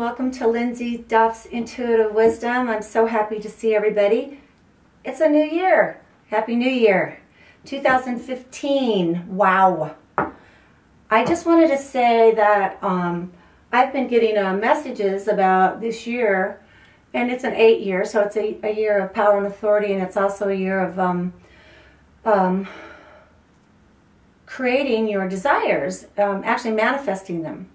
welcome to Lindsay Duff's Intuitive Wisdom. I'm so happy to see everybody. It's a new year. Happy New Year. 2015. Wow. I just wanted to say that I've been getting messages about this year, and it's an 8 year, so it's a year of power and authority, and it's also a year of creating your desires, actually manifesting them.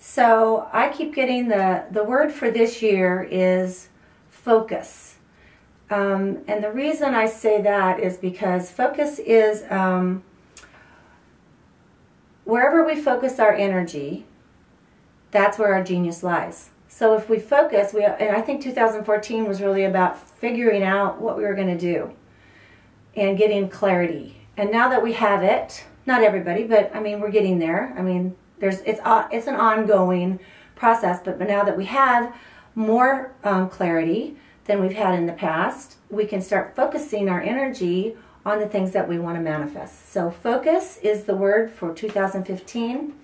So I keep getting the word for this year is focus. And the reason I say that is because focus is wherever we focus our energy, that's where our genius lies. So if we focus, and I think 2014 was really about figuring out what we were going to do and getting clarity. And now that we have it, not everybody, but I mean, we're getting there. I mean, it's an ongoing process, but now that we have more clarity than we've had in the past, we can start focusing our energy on the things that we want to manifest. So focus is the word for 2015.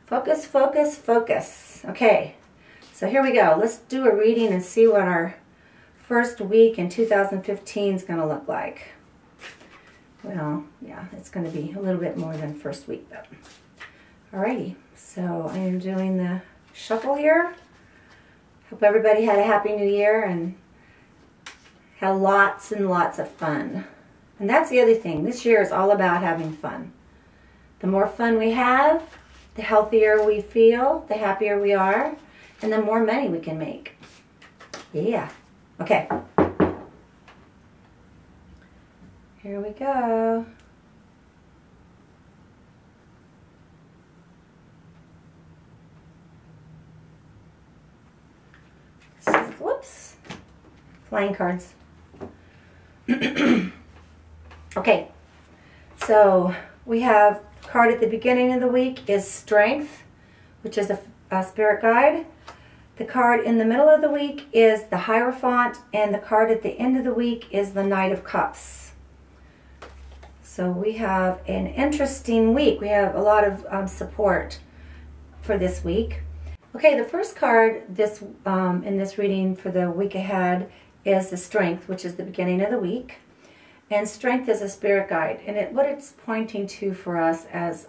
Focus, focus, focus. Okay, so here we go. Let's do a reading and see what our first week in 2015 is going to look like. Well, yeah, it's going to be a little bit more than first week, but alrighty. So I am doing the shuffle here. Hope everybody had a happy new year and had lots and lots of fun. And that's the other thing. This year is all about having fun. The more fun we have, the healthier we feel, the happier we are, and the more money we can make. Yeah. Okay. Here we go. Whoops. Flying cards. Okay. So we have a card at the beginning of the week is Strength, which is a spirit guide. The card in the middle of the week is the Hierophant, and the card at the end of the week is the Knight of Cups. So we have an interesting week. We have a lot of support for this week. Okay, the first card in this reading for the week ahead is the Strength, which is the beginning of the week. And Strength is a spirit guide. And what it's pointing to for us as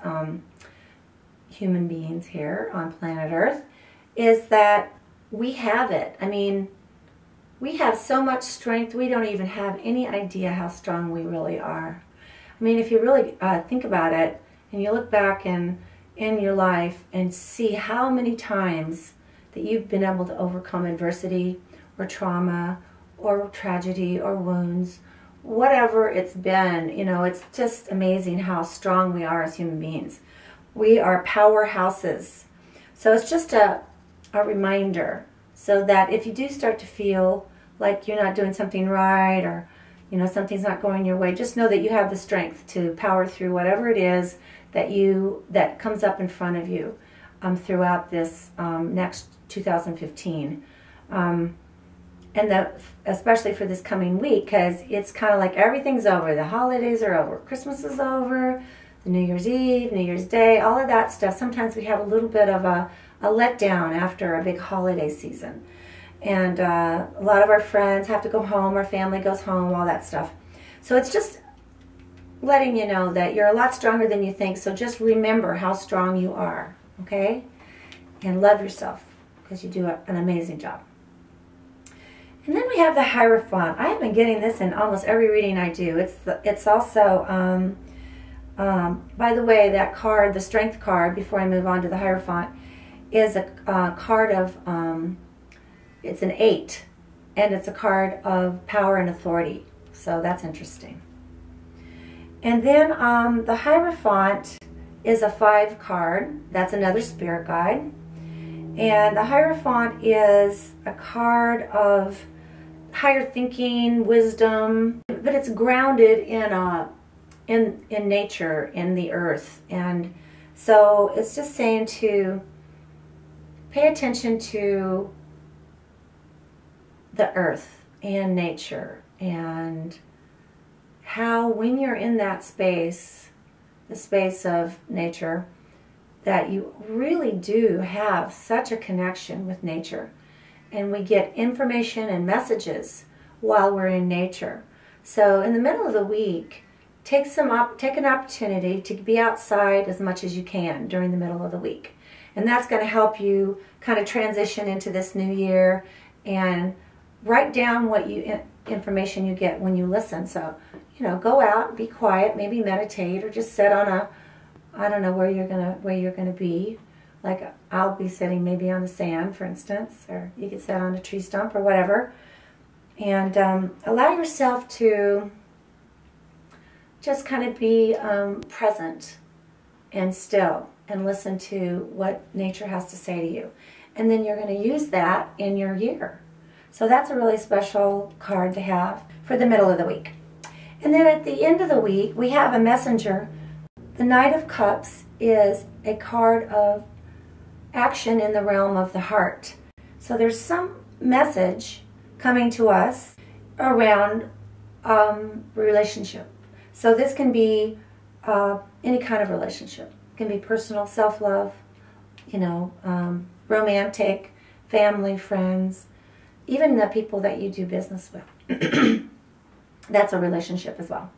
human beings here on planet Earth is that we have it. I mean, we have so much strength, we don't even have any idea how strong we really are. I mean, if you really think about it, and you look back in your life and see how many times that you've been able to overcome adversity or trauma or tragedy or wounds, whatever it's been, you know, it's just amazing how strong we are as human beings. We are powerhouses. So it's just a reminder so that if you do start to feel like you're not doing something right, or you know, something's not going your way, just know that you have the strength to power through whatever it is that comes up in front of you throughout this next 2015. And especially for this coming week, because it's kind of like everything's over. The holidays are over. Christmas is over. The New Year's Eve, New Year's Day, all of that stuff. Sometimes we have a little bit of a letdown after a big holiday season. And a lot of our friends have to go home, our family goes home, all that stuff. So it's just letting you know that you're a lot stronger than you think. So just remember how strong you are, okay? And love yourself, because you do an amazing job. And then we have the Hierophant. I have been getting this in almost every reading I do. It's also, by the way, that card, the Strength card, before I move on to the Hierophant, is a card of... it's an 8, and it's a card of power and authority. So that's interesting. And then the Hierophant is a 5 card. That's another spirit guide. And the Hierophant is a card of higher thinking, wisdom, but it's grounded in nature, in the earth. And so it's just saying to pay attention to the earth and nature, and how when you're in that space, the space of nature, that you really do have such a connection with nature. and we get information and messages while we're in nature. So in the middle of the week, take an opportunity to be outside as much as you can during the middle of the week. And that's going to help you kind of transition into this new year, and write down what information you get when you listen. So, you know, go out, be quiet, maybe meditate, or just sit on I don't know where you're gonna be. Like I'll be sitting maybe on the sand, for instance, or you could sit on a tree stump or whatever. And allow yourself to just kind of be present and still, and listen to what nature has to say to you. And then you're going to use that in your year. So that's a really special card to have for the middle of the week. And then at the end of the week, we have a messenger. The Knight of Cups is a card of action in the realm of the heart. So there's some message coming to us around relationship. So this can be any kind of relationship. It can be personal, self-love, you know, romantic, family, friends, even the people that you do business with. That's a relationship as well.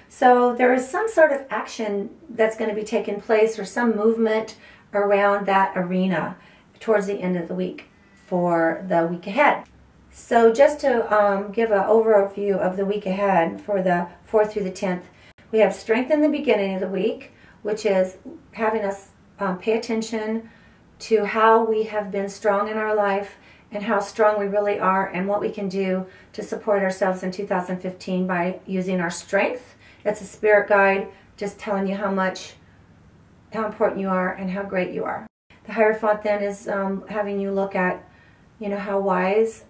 So there is some sort of action that's going to be taking place, or some movement around that arena towards the end of the week for the week ahead. So just to give an overview of the week ahead for the 4th through the 10th, we have strength in the beginning of the week, which is having us pay attention to how we have been strong in our life and how strong we really are, and what we can do to support ourselves in 2015 by using our strength. It's a spirit guide just telling you how important you are and how great you are. The Hierophant then is having you look at, you know, how wise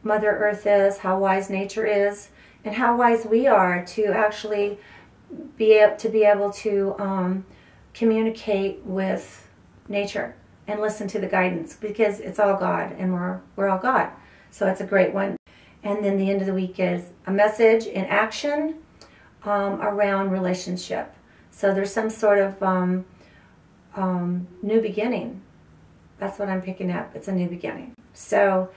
Mother Earth is, how wise nature is, and how wise we are to actually be able to communicate with nature and listen to the guidance, because it's all God, and we're all God. So it's a great one. And then the end of the week is a message in action around relationship. So there's some sort of new beginning. That's what I'm picking up. It's a new beginning. So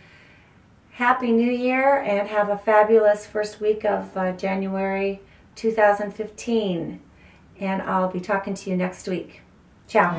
Happy New Year, and have a fabulous first week of January 2015. And I'll be talking to you next week. Ciao.